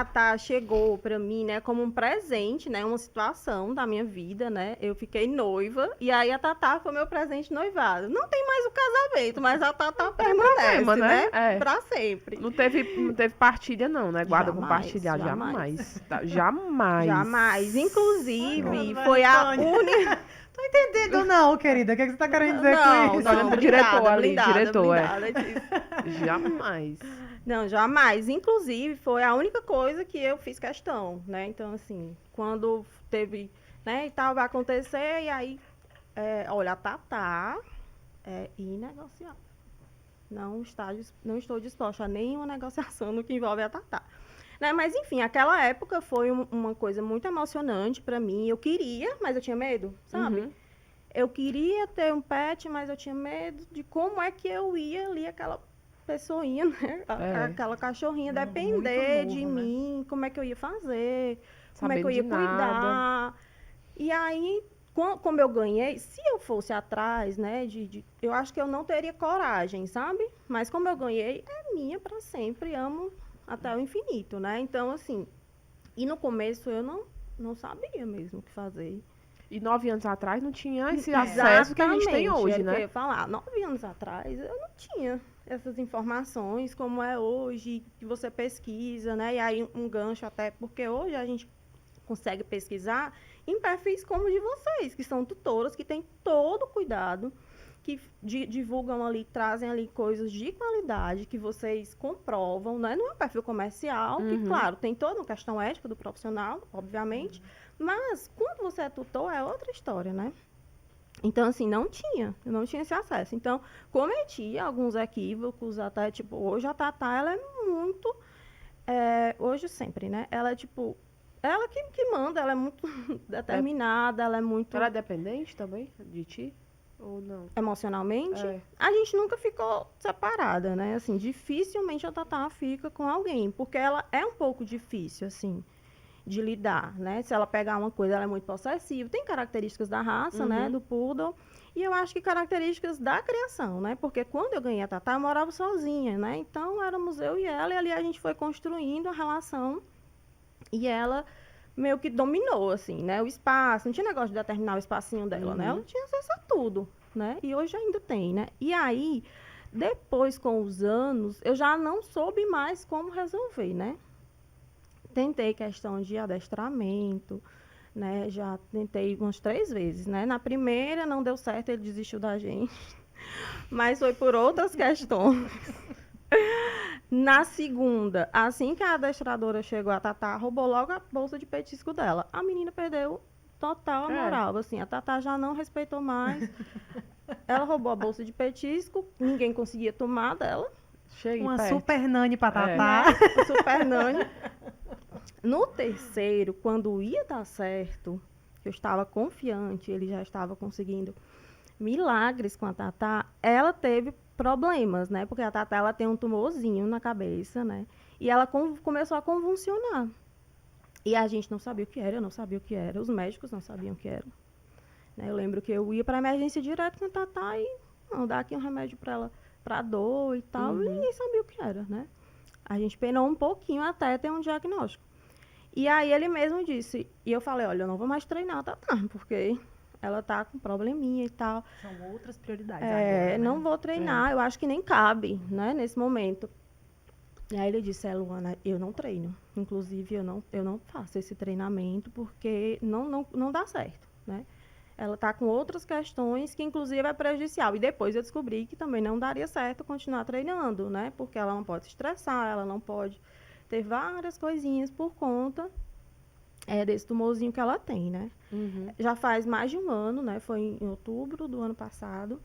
Tatá chegou pra mim, né, como um presente, né, uma situação da minha vida, né? Eu fiquei noiva e aí a Tatá foi meu presente noivado. Não tem mais o casamento, mas a Tatá Problema, permanece, né? né? É. Pra sempre. Não teve partilha, não, né? Guarda Jamais, compartilhada, jamais. jamais. Tá? Jamais. Jamais. Inclusive, Dona foi a Tônia. única. Tô entendendo não, querida. O que você tá querendo dizer com Não, isso? Olha não, pro diretor ali, blindada, diretor, blindada disso. Jamais. Não, jamais. Inclusive, foi a única coisa que eu fiz questão, né? Então, assim, quando teve, né, e tal, vai acontecer, e aí, olha, a Tatá é inegociável. Não estou disposta a nenhuma negociação no que envolve a Tatá. Né? Mas, enfim, aquela época foi uma coisa muito emocionante pra mim. Eu queria, mas eu tinha medo, sabe? Uhum. Eu queria ter um pet, mas eu tinha medo de como é que eu ia ali, aquela pessoinha, né? É. Aquela cachorrinha, Muito depender de novo, né? mim, como é que eu ia fazer, como é que Sabendo eu de ia nada. cuidar. E aí, como eu ganhei, se eu fosse atrás, né, eu acho que eu não teria coragem, sabe? Mas como eu ganhei, é minha pra sempre, amo até o infinito, né? Então, assim, e no começo eu não sabia mesmo o que fazer. E 9 anos atrás não tinha esse acesso que a gente tem Exatamente, hoje, era o que eu né? ia falar. 9 anos atrás, eu não tinha essas informações como é hoje, que você pesquisa, né? E aí um gancho até, porque hoje a gente consegue pesquisar em perfis como o de vocês, que são tutoras, que têm todo o cuidado, que divulgam ali, trazem ali coisas de qualidade, que vocês comprovam, né? Não é um perfil comercial, que, claro, tem toda uma questão ética do profissional, obviamente, mas quando você é tutor, é outra história, né? Então, assim, eu não tinha esse acesso. Então, cometi alguns equívocos, até, tipo, hoje a Tatá, ela é muito, hoje sempre, né? Ela é, tipo, ela que manda, ela é muito determinada, ela é muito Ela é dependente também de ti? Ou não? emocionalmente. É. A gente nunca ficou separada, né? Assim, dificilmente a Tatá fica com alguém, porque ela é um pouco difícil, assim, de lidar, né? Se ela pegar uma coisa, ela é muito possessiva. Tem características da raça, né? Do poodle. E eu acho que características da criação, né? Porque quando eu ganhei a Tatá, eu morava sozinha, né? Então, éramos eu e ela, e ali a gente foi construindo a relação. E ela meio que dominou, assim, né? O espaço. Não tinha negócio de determinar o espacinho dela, né? Ela tinha acesso a tudo, né? E hoje ainda tem, né? E aí, depois, com os anos, eu já não soube mais como resolver, né? Tentei questão de adestramento, né? Já tentei umas 3 vezes, né? Na primeira não deu certo, ele desistiu da gente. Mas foi por outras questões. Na segunda, assim que a adestradora chegou, a Tatá roubou logo a bolsa de petisco dela. A menina perdeu total a moral, assim, a Tatá já não respeitou mais. Ela roubou a bolsa de petisco, ninguém conseguia tomar dela, Chega Uma perto. super nani pra É. Tatá. né? O super nani. No terceiro, quando ia dar certo, eu estava confiante, ele já estava conseguindo milagres com a Tatá, ela teve problemas, né? Porque a Tatá, ela tem um tumorzinho na cabeça, né? E ela começou a convulsionar. E a gente não sabia o que era, eu não sabia o que era, os médicos não sabiam o que era. Né? Eu lembro que eu ia para emergência direto com a Tatá e não, dar aqui um remédio para ela, para dor e tal, e ninguém sabia o que era, né? A gente penou um pouquinho até ter um diagnóstico. E aí ele mesmo disse, e eu falei, olha, eu não vou mais treinar a Tatá, porque ela tá com probleminha e tal. São outras prioridades agora, né? Não vou treinar, eu acho que nem cabe, né, nesse momento. E aí ele disse, Luana, eu não treino. Inclusive, eu não faço esse treinamento porque não dá certo, né? Ela tá com outras questões que, inclusive, é prejudicial. E depois eu descobri que também não daria certo continuar treinando, né? Porque ela não pode se estressar, ela não pode ter várias coisinhas por conta desse tumorzinho que ela tem, né? Já faz mais de um ano, né? Foi em outubro do ano passado.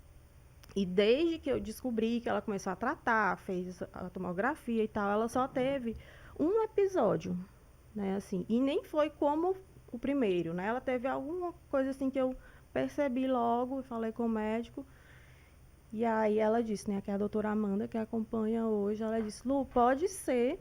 E desde que eu descobri que ela começou a tratar, fez a tomografia e tal, ela só teve um episódio, né? Assim, e nem foi como o primeiro, né? Ela teve alguma coisa assim que eu percebi logo e falei com o médico. E aí ela disse, né? Que é a doutora Amanda, que acompanha hoje, ela disse, Lu, pode ser,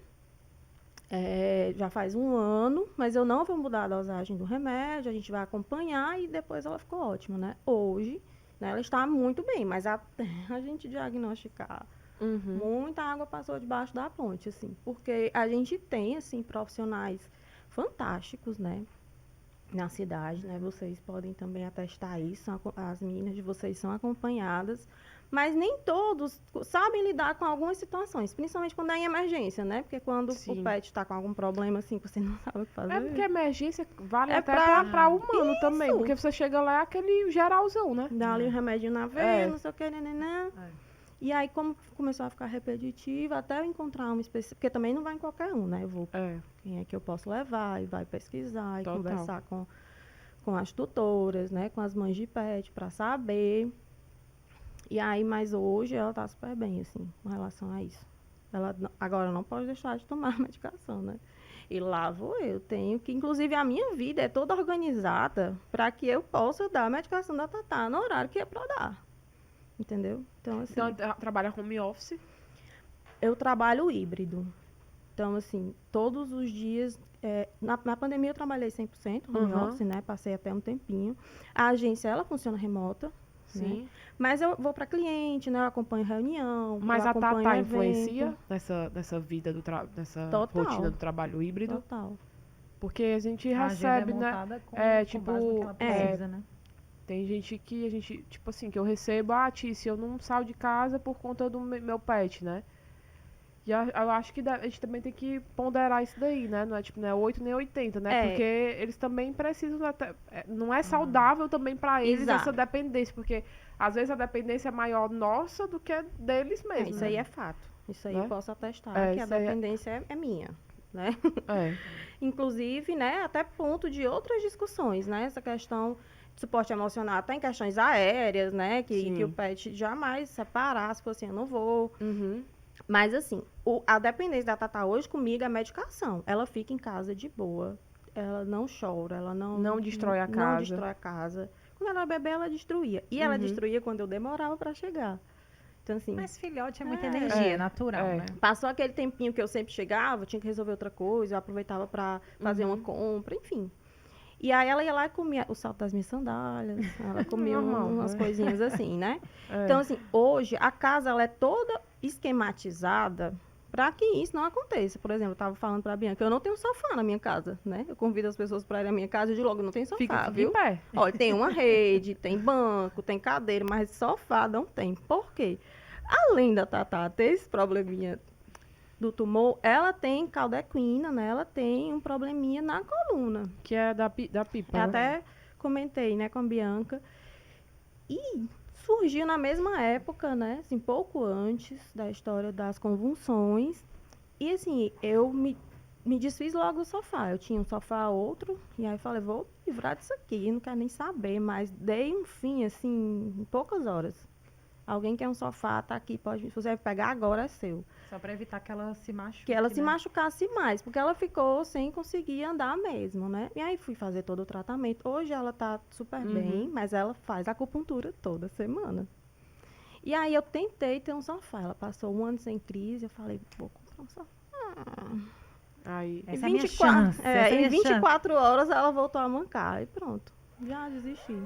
já faz um ano, mas eu não vou mudar a dosagem do remédio, a gente vai acompanhar e depois ela ficou ótima, né? Hoje, né, ela está muito bem, mas até a gente diagnosticar Uhum. Muita água passou debaixo da ponte, assim, porque a gente tem, assim, profissionais fantásticos, né, na cidade, né, vocês podem também atestar isso, as meninas de vocês são acompanhadas, mas nem todos sabem lidar com algumas situações, principalmente quando é em emergência, né, porque quando o Sim. pet está com algum problema, assim, que você não sabe o que fazer. É porque emergência vale É até pra- pra humano também. Isso. Porque você chega lá, é aquele geralzão, né? Dá ali o remédio na veia, É. não sei o que, né. É. E aí, como começou a ficar repetitivo, até eu encontrar um específico, porque também não vai em qualquer um, né? Eu vou, É. quem é que eu posso levar, e vai pesquisar, e Total. conversar com as tutoras, né? Com as mães de pet, para saber. E aí, mas hoje ela tá super bem, assim, com relação a isso. Ela agora não pode deixar de tomar a medicação, né? E lá vou eu, tenho que, inclusive a minha vida é toda organizada para que eu possa dar a medicação da Tatá no horário que é para dar. Entendeu? Então, assim. Então, trabalha home office. Eu trabalho híbrido. Então, assim, todos os dias. Na pandemia eu trabalhei 100% home Uhum. office, né? Passei até um tempinho. A agência, ela funciona remota. Né? Sim. Mas eu vou para cliente, né? Eu acompanho reunião. Mas eu a acompanho Tatá evento. influencia nessa vida, nessa Total. rotina do trabalho híbrido? Total. Porque a gente A agenda recebe, é né? montada com É, base no que ela precisa, né? Tem gente que a gente, tipo assim, que eu recebo, Tícia, eu não saio de casa por conta do meu pet, né? E eu acho que a gente também tem que ponderar isso daí, né? Não é tipo, não é 8 nem 80, né? É. Porque eles também precisam até, não é saudável também pra eles Exato. essa dependência, porque às vezes a dependência é maior nossa do que deles mesmo. Isso né? aí é fato. Isso aí Né? eu posso atestar, que a isso aí dependência é minha, né? É. Inclusive, né, até ponto de outras discussões, né? Essa questão de suporte emocional, até em questões aéreas, né? Que o pet jamais separar, se fosse assim, eu não vou. Uhum. Mas, assim, a dependência da Tatá hoje comigo é medicação. Ela fica em casa de boa. Ela não chora, ela Não destrói a Não casa. destrói a casa. Quando ela era bebê, ela destruía. E ela destruía quando eu demorava para chegar. Então, assim... Mas filhote é muita É. energia, É. natural, É. né? Passou aquele tempinho que eu sempre chegava, tinha que resolver outra coisa, eu aproveitava para fazer uma compra, enfim. E aí ela ia lá e comia o salto das minhas sandálias, ela comia Normal, umas né? coisinhas assim, né? É. Então, assim, hoje a casa ela é toda esquematizada para que isso não aconteça. Por exemplo, eu estava falando para a Bianca, eu não tenho sofá na minha casa, né? Eu convido as pessoas para ir na minha casa e eu digo logo, não tem sofá, Fica viu? em pé. Olha, tem uma rede, tem banco, tem cadeira, mas sofá não tem. Por quê? Além da Tatá ter esse probleminha do tumor, ela tem caldequina, né? Ela tem um probleminha na coluna. Que é da pipa. Eu né? até comentei, né, com a Bianca. E surgiu na mesma época, né? Assim, pouco antes da história das convulsões. E assim, eu me desfiz logo do sofá. Eu tinha um sofá outro, e aí falei, vou livrar disso aqui, não quero nem saber, mas dei um fim, assim, em poucas horas. Alguém quer um sofá, tá aqui, pode, se você pegar agora, é seu. Só pra evitar que ela se machuque, Que ela se né? machucasse mais, porque ela ficou sem conseguir andar mesmo, né? E aí fui fazer todo o tratamento. Hoje ela tá super bem, mas ela faz acupuntura toda semana. E aí eu tentei ter um sofá. Ela passou um ano sem crise, eu falei, vou comprar um sofá. Aí. Essa é a minha chance. essa é a em minha chance. 24 horas ela voltou a mancar. E pronto, já desisti.